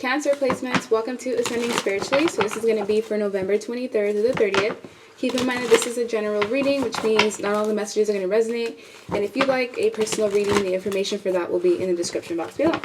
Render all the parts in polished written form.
Cancer placements, welcome to Ascending Spiritually. So this is going to be for November 23rd to the 30th. Keep in mind that this is a general reading, which means not all the messages are going to resonate. And if you'd like a personal reading, the information for that will be in the description box below.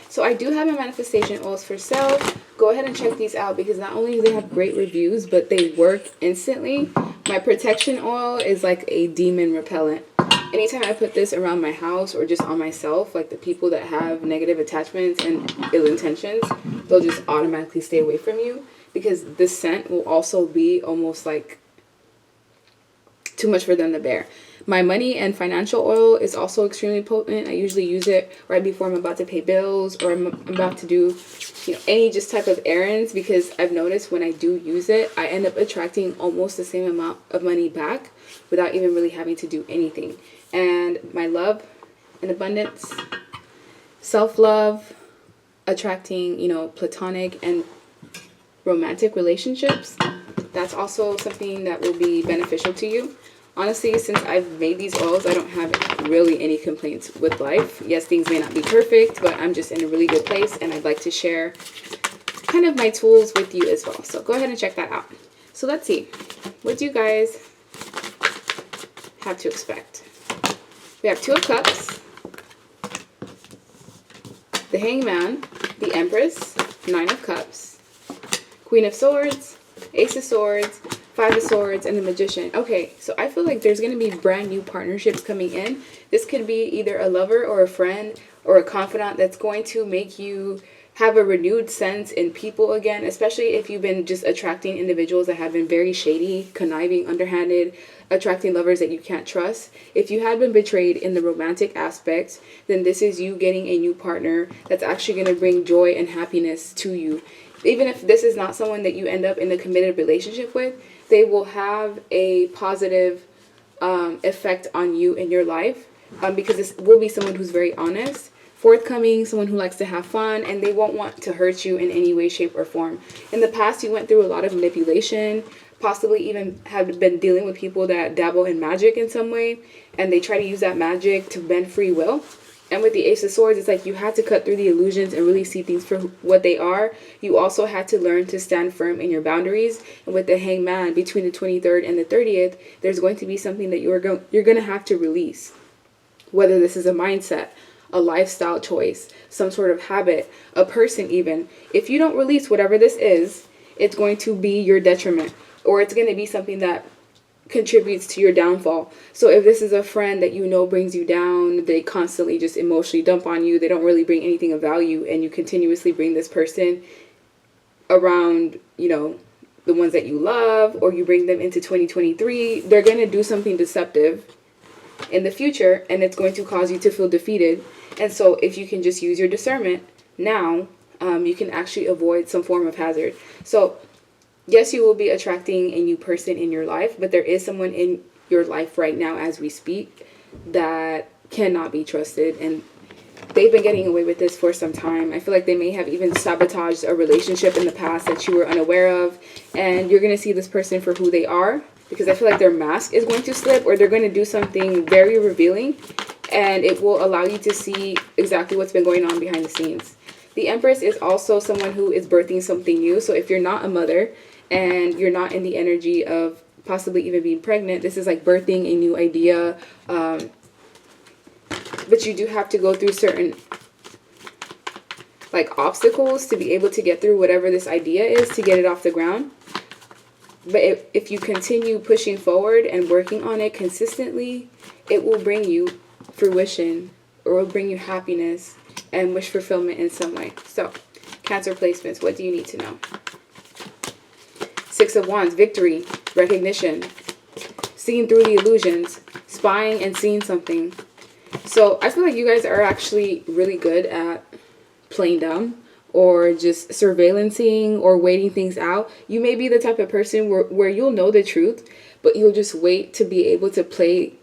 So I do have a manifestation oils for sale. Go ahead and check these out because not only do they have great reviews, but they work instantly. My protection oil is like a demon repellent. Anytime I put this around my house or just on myself, like the people that have negative attachments and ill intentions, they'll just automatically stay away from you because the scent will also be almost like too much for them to bear. My money and financial oil is also extremely potent. I usually use it right before I'm about to pay bills or I'm about to do, any just type of errands, because I've noticed when I do use it, I end up attracting almost the same amount of money back without even really having to do anything. And my love and abundance, self-love, attracting, platonic and romantic relationships, that's also something that will be beneficial to you. Honestly, since I've made these oils, I don't have really any complaints with life. Yes, things may not be perfect, but I'm just in a really good place, and I'd like to share kind of my tools with you as well. So go ahead and check that out. So let's see. What do you guys have to expect? We have Two of Cups, the Hangman, the Empress, Nine of Cups, Queen of Swords, Ace of Swords, Five of Swords, and the Magician. Okay, so I feel like there's going to be brand new partnerships coming in. This could be either a lover or a friend or a confidant that's going to make you have a renewed sense in people again, especially if you've been just attracting individuals that have been very shady, conniving, underhanded, attracting lovers that you can't trust. If you had been betrayed in the romantic aspect, then this is you getting a new partner that's actually going to bring joy and happiness to you. Even if this is not someone that you end up in a committed relationship with, they will have a positive effect on you in your life because this will be someone who's very honest, forthcoming, someone who likes to have fun, and they won't want to hurt you in any way, shape, or form. In the past, you went through a lot of manipulation, possibly even have been dealing with people that dabble in magic in some way, and they try to use that magic to bend free will. And with the Ace of Swords, it's like you had to cut through the illusions and really see things for what they are. You also had to learn to stand firm in your boundaries. And with the Hangman, between the 23rd and the 30th, there's going to be something that you're going to have to release. Whether this is a mindset, a lifestyle choice, some sort of habit, a person even. If you don't release whatever this is, it's going to be your detriment. Or it's going to be something that contributes to your downfall. So if this is a friend that brings you down, they constantly just emotionally dump on you, they don't really bring anything of value, and you continuously bring this person around, the ones that you love, or you bring them into 2023, they're going to do something deceptive in the future, and it's going to cause you to feel defeated. And so if you can just use your discernment now, you can actually avoid some form of hazard. So yes, you will be attracting a new person in your life, but there is someone in your life right now as we speak that cannot be trusted, and they've been getting away with this for some time. I feel like they may have even sabotaged a relationship in the past that you were unaware of, and you're going to see this person for who they are, because I feel like their mask is going to slip, or they're going to do something very revealing, and it will allow you to see exactly what's been going on behind the scenes. The Empress is also someone who is birthing something new, so if you're not a mother, and you're not in the energy of possibly even being pregnant, this is like birthing a new idea. But you do have to go through certain obstacles to be able to get through whatever this idea is to get it off the ground. But if you continue pushing forward and working on it consistently, it will bring you fruition, or will bring you happiness and wish fulfillment in some way. So, Cancer placements, what do you need to know? Six of Wands, victory, recognition, seeing through the illusions, spying and seeing something. So I feel like you guys are actually really good at playing dumb, or just surveillancing or waiting things out. You may be the type of person where you'll know the truth, but you'll just wait to be able to play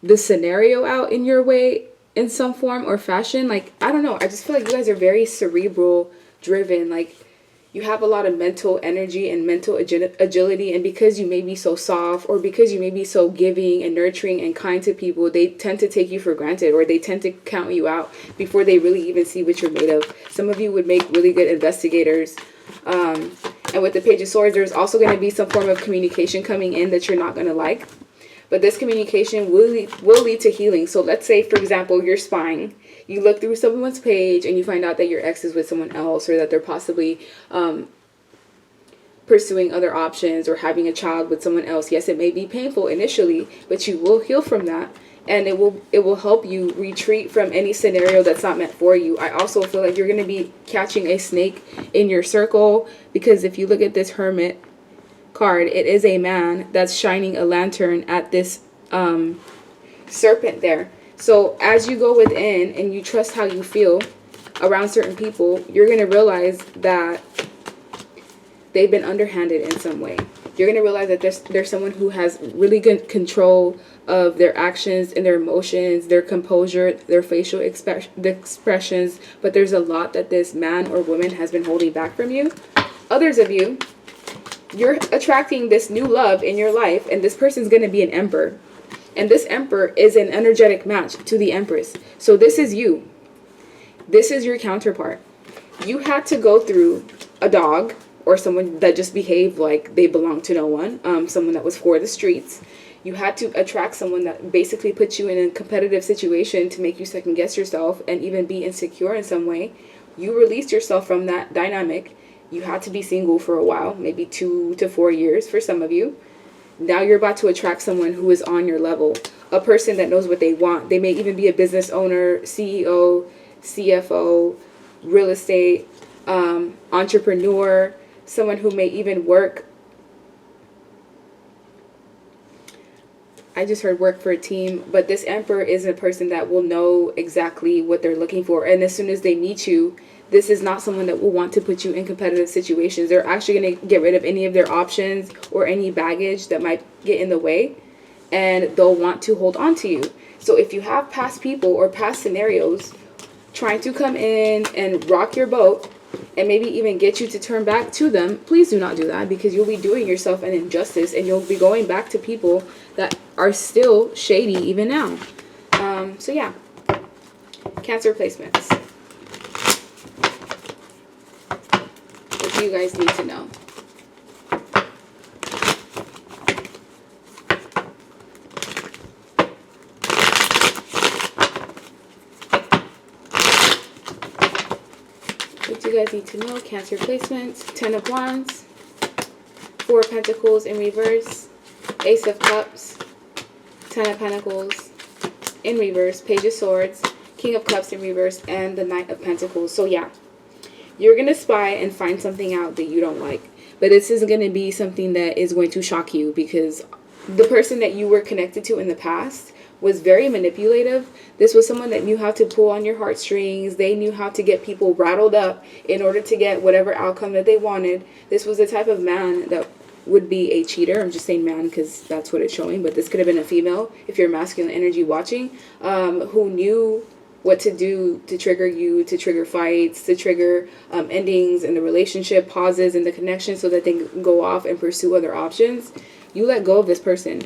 the scenario out in your way in some form or fashion. Like, I don't know. I just feel like you guys are very cerebral driven. Like, you have a lot of mental energy and mental agility, and because you may be so soft, or because you may be so giving and nurturing and kind to people, they tend to take you for granted, or they tend to count you out before they really even see what you're made of. Some of you would make really good investigators. And with the Page of Swords, there's also going to be some form of communication coming in that you're not going to like. But this communication will lead to healing. So let's say, for example, you're spying. You look through someone's page and you find out that your ex is with someone else, or that they're possibly pursuing other options, or having a child with someone else. Yes, it may be painful initially, but you will heal from that. And it will help you retreat from any scenario that's not meant for you. I also feel like you're going to be catching a snake in your circle, because if you look at this Hermit card, it is a man that's shining a lantern at this serpent there. So as you go within and you trust how you feel around certain people, you're going to realize that they've been underhanded in some way. You're going to realize that there's someone who has really good control of their actions and their emotions, their composure, their facial expressions. But there's a lot that this man or woman has been holding back from you. Others of you, you're attracting this new love in your life, and this person's going to be an Emperor. And this Emperor is an energetic match to the Empress. So this is you. This is your counterpart. You had to go through a dog, or someone that just behaved like they belonged to no one, someone that was for the streets. You had to attract someone that basically put you in a competitive situation to make you second guess yourself and even be insecure in some way. You released yourself from that dynamic. You had to be single for a while, maybe 2 to 4 years for some of you. Now you're about to attract someone who is on your level, a person that knows what they want. They may even be a business owner, CEO, CFO, real estate, entrepreneur, someone who may even work. I just heard work for a team, but this Emperor is a person that will know exactly what they're looking for. And as soon as they meet you, this is not someone that will want to put you in competitive situations. They're actually going to get rid of any of their options or any baggage that might get in the way, and they'll want to hold on to you. So if you have past people or past scenarios trying to come in and rock your boat and maybe even get you to turn back to them, please do not do that, because you'll be doing yourself an injustice, and you'll be going back to people that are still shady even now. So yeah, Cancer placements. What do you guys need to know? What do you guys need to know? Cancer placements. 10 of Wands. 4 of Pentacles in reverse. Ace of Cups. 10 of Pentacles in reverse. Page of Swords. King of Cups in reverse. And the Knight of Pentacles. So yeah, you're going to spy and find something out that you don't like. But this is going to be something that is going to shock you, because the person that you were connected to in the past was very manipulative. This was someone that knew how to pull on your heartstrings. They knew how to get people rattled up in order to get whatever outcome that they wanted. This was the type of man that would be a cheater. I'm just saying man because that's what it's showing, but this could have been a female if you're masculine energy watching, who knew what to do to trigger you, to trigger fights, to trigger endings in the relationship, pauses in the connection, so that they can go off and pursue other options. You let go of this person.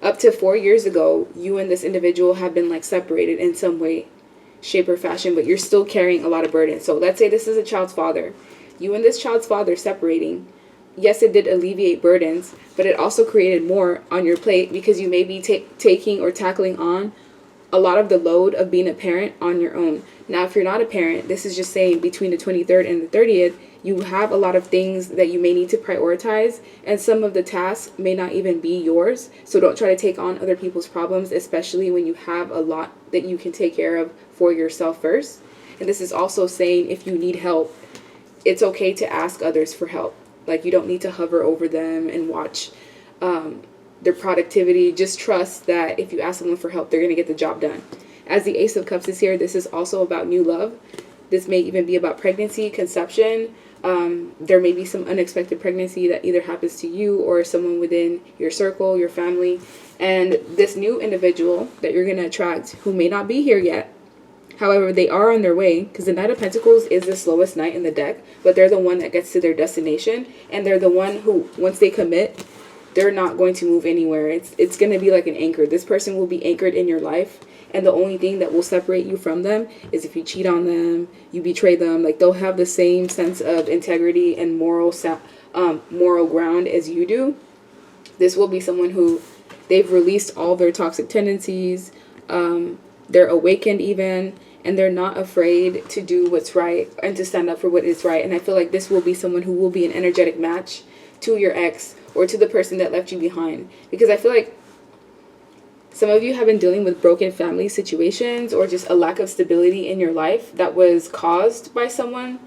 Up to 4 years ago, you and this individual have been like separated in some way, shape, or fashion, but you're still carrying a lot of burden. So let's say this is a child's father. You and this child's father separating. Yes, it did alleviate burdens, but it also created more on your plate, because you may be taking or tackling on a lot of the load of being a parent on your own. Now, if you're not a parent, this is just saying between the 23rd and the 30th, you have a lot of things that you may need to prioritize, and some of the tasks may not even be yours. So don't try to take on other people's problems, especially when you have a lot that you can take care of for yourself first. And this is also saying if you need help, it's okay to ask others for help. Like, you don't need to hover over them and watch their productivity. Just trust that if you ask someone for help, they're going to get the job done. As the Ace of Cups is here, this is also about new love. This may even be about pregnancy, conception. There may be some unexpected pregnancy that either happens to you or someone within your circle, your family. And this new individual that you're going to attract, who may not be here yet, However, they are on their way, because the Knight of Pentacles is the slowest knight in the deck, but they're the one that gets to their destination, and they're the one who, once they commit, they're not going to move anywhere. It's going to be like an anchor. This person will be anchored in your life, and the only thing that will separate you from them is if you cheat on them, you betray them. Like, they'll have the same sense of integrity and moral ground as you do. This will be someone who, they've released all their toxic tendencies, they're awakened even, and they're not afraid to do what's right and to stand up for what is right. And I feel like this will be someone who will be an energetic match to your ex or to the person that left you behind. Because I feel like some of you have been dealing with broken family situations or just a lack of stability in your life that was caused by someone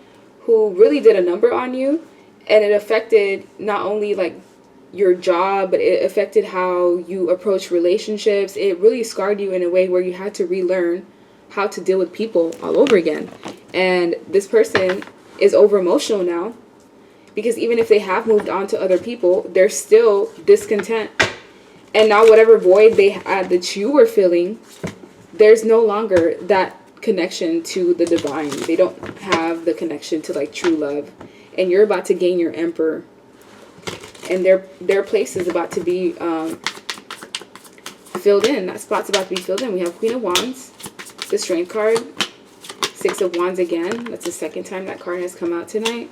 who really did a number on you. And it affected not only like your job, but it affected how you approach relationships. It really scarred you in a way where you had to relearn how to deal with people all over again. And this person is over emotional now, because even if they have moved on to other people, they're still discontent. And now whatever void they had that you were feeling, there's no longer that connection to the divine. They don't have the connection to like true love. And you're about to gain your Emperor, and their place is about to be filled in. That spot's about to be filled in. We have Queen of Wands, the Strength card, Six of Wands again. That's the second time that card has come out tonight.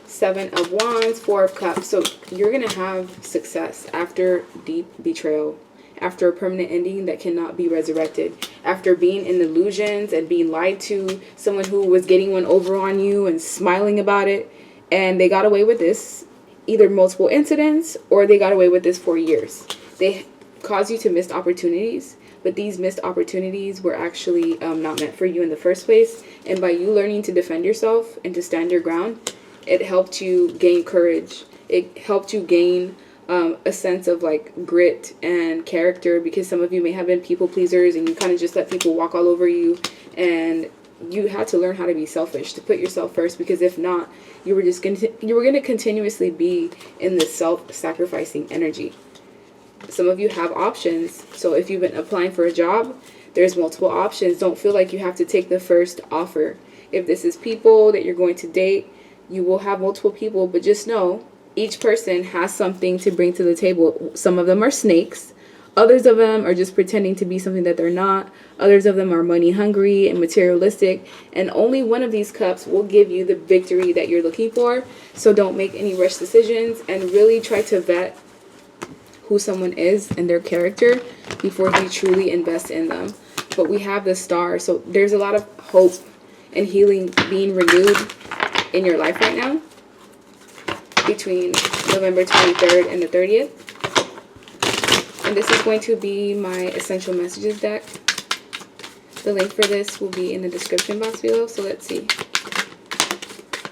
Seven of Wands, Four of Cups. So you're going to have success after deep betrayal, after a permanent ending that cannot be resurrected, after being in illusions and being lied to, someone who was getting one over on you and smiling about it, and they got away with this, either multiple incidents or they got away with this for years. They caused you to miss opportunities, but these missed opportunities were actually not meant for you in the first place. And by you learning to defend yourself and to stand your ground, it helped you gain courage. It helped you gain a sense of like grit and character, because some of you may have been people pleasers and you kind of just let people walk all over you, and you had to learn how to be selfish, to put yourself first, because if not, you were going to continuously be in this self-sacrificing energy. Some of you have options. So if you've been applying for a job, there's multiple options. Don't feel like you have to take the first offer. If this is people that you're going to date, you will have multiple people, but just know each person has something to bring to the table. Some of them are snakes. Others of them are just pretending to be something that they're not. Others of them are money hungry and materialistic. And only one of these cups will give you the victory that you're looking for. So don't make any rush decisions, and really try to vet who someone is and their character before you truly invest in them. But we have the Star. So there's a lot of hope and healing being renewed in your life right now between November 23rd and the 30th. And this is going to be my Essential Messages deck. The link for this will be in the description box below. So let's see.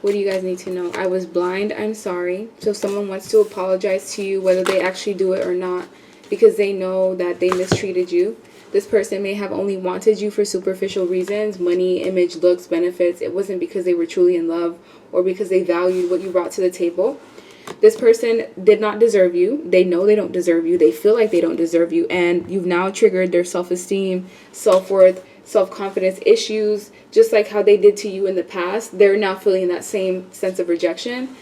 What do you guys need to know? I was blind. I'm sorry. So someone wants to apologize to you, whether they actually do it or not, because they know that they mistreated you. This person may have only wanted you for superficial reasons, money, image, looks, benefits. It wasn't because they were truly in love or because they valued what you brought to the table. This person did not deserve you. They know they don't deserve you. They feel like they don't deserve you. And you've now triggered their self-esteem, self-worth, self-confidence issues, just like how they did to you in the past. They're now feeling that same sense of rejection.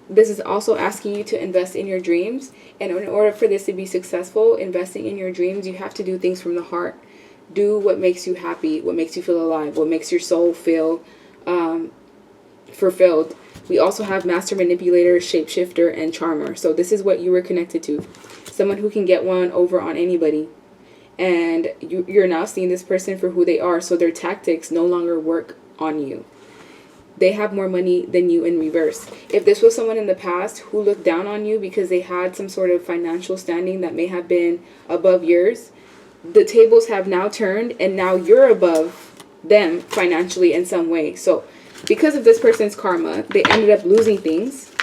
This is also asking you to invest in your dreams. And in order for this to be successful, investing in your dreams, you have to do things from the heart. Do what makes you happy, what makes you feel alive, what makes your soul feel fulfilled. We also have Master Manipulator, Shapeshifter, and Charmer. So this is what you were connected to. Someone who can get one over on anybody. And you're now seeing this person for who they are. So their tactics no longer work on you. They have more money than you in reverse. If this was someone in the past who looked down on you because they had some sort of financial standing that may have been above yours, the tables have now turned, and now you're above them financially in some way. So because of this person's karma, they ended up losing things.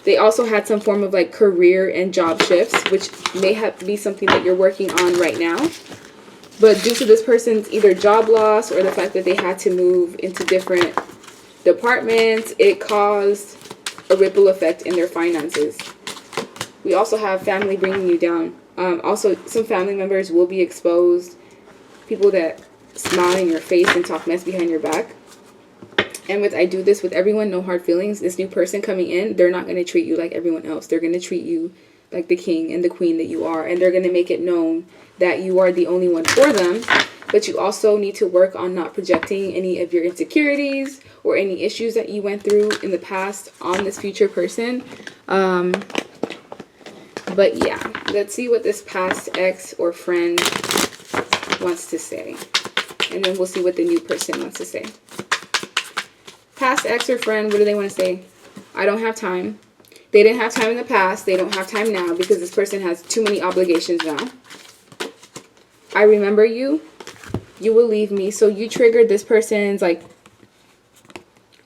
They also had some form of like career and job shifts, which may have to be something that you're working on right now. But due to this person's either job loss or the fact that they had to move into different departments, it caused a ripple effect in their finances. We also have family bringing you down. Also, some family members will be exposed. People that smile in your face and talk mess behind your back. And I do this with everyone, no hard feelings. This new person coming in, they're not going to treat you like everyone else. They're going to treat you like the king and the queen that you are. And they're going to make it known that you are the only one for them. But you also need to work on not projecting any of your insecurities or any issues that you went through in the past on this future person. But yeah, let's see what this past ex or friend wants to say. And then we'll see what the new person wants to say. Past ex or friend, what do they want to say? I don't have time. They didn't have time in the past. They don't have time now because this person has too many obligations now. I remember you. You will leave me. So you triggered this person's like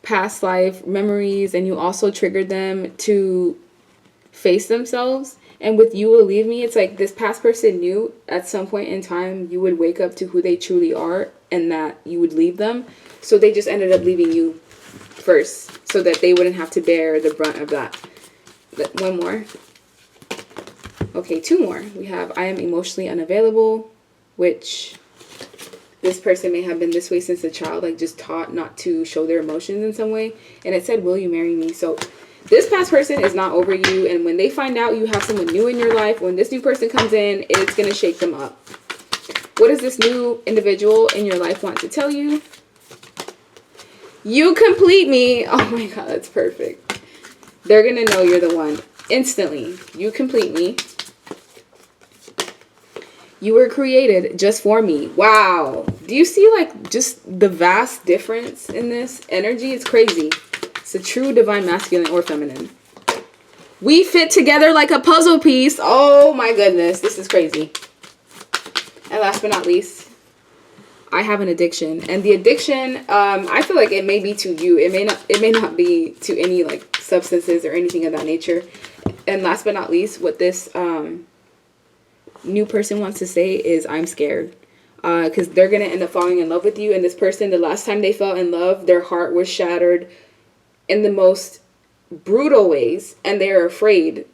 past life memories, and you also triggered them to face themselves. And with you will leave me, it's like this past person knew at some point in time you would wake up to who they truly are and that you would leave them. So they just ended up leaving you first so that they wouldn't have to bear the brunt of that. One more. Okay, two more. We have I am emotionally unavailable, which this person may have been this way since a child, like just taught not to show their emotions in some way. And it said, will you marry me? So this past person is not over you. And when they find out you have someone new in your life, when this new person comes in, it's going to shake them up. What does this new individual in your life want to tell you? You complete me. Oh my God, that's perfect. They're going to know you're the one instantly. You complete me. You were created just for me. Wow. Do you see like just the vast difference in this energy? It's crazy. It's a true divine masculine or feminine. We fit together like a puzzle piece. Oh my goodness. This is crazy. And last but not least, I have an addiction. And the addiction, I feel like it may be to you. It may not be to any like substances or anything of that nature. And last but not least, what this new person wants to say is I'm scared. Because they're going to end up falling in love with you. And this person, the last time they fell in love, their heart was shattered in the most brutal ways. And they're afraid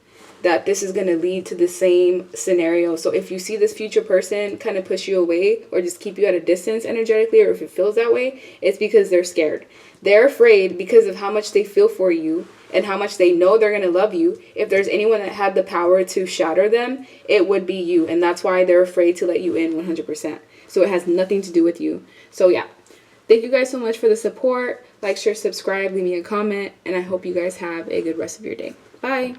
that this is going to lead to the same scenario. So if you see this future person kind of push you away or just keep you at a distance energetically, or if it feels that way, it's because they're scared. They're afraid because of how much they feel for you and how much they know they're going to love you. If there's anyone that had the power to shatter them, it would be you. And that's why they're afraid to let you in 100%. So it has nothing to do with you. So yeah, thank you guys so much for the support. Like, share, subscribe, leave me a comment, and I hope you guys have a good rest of your day. Bye.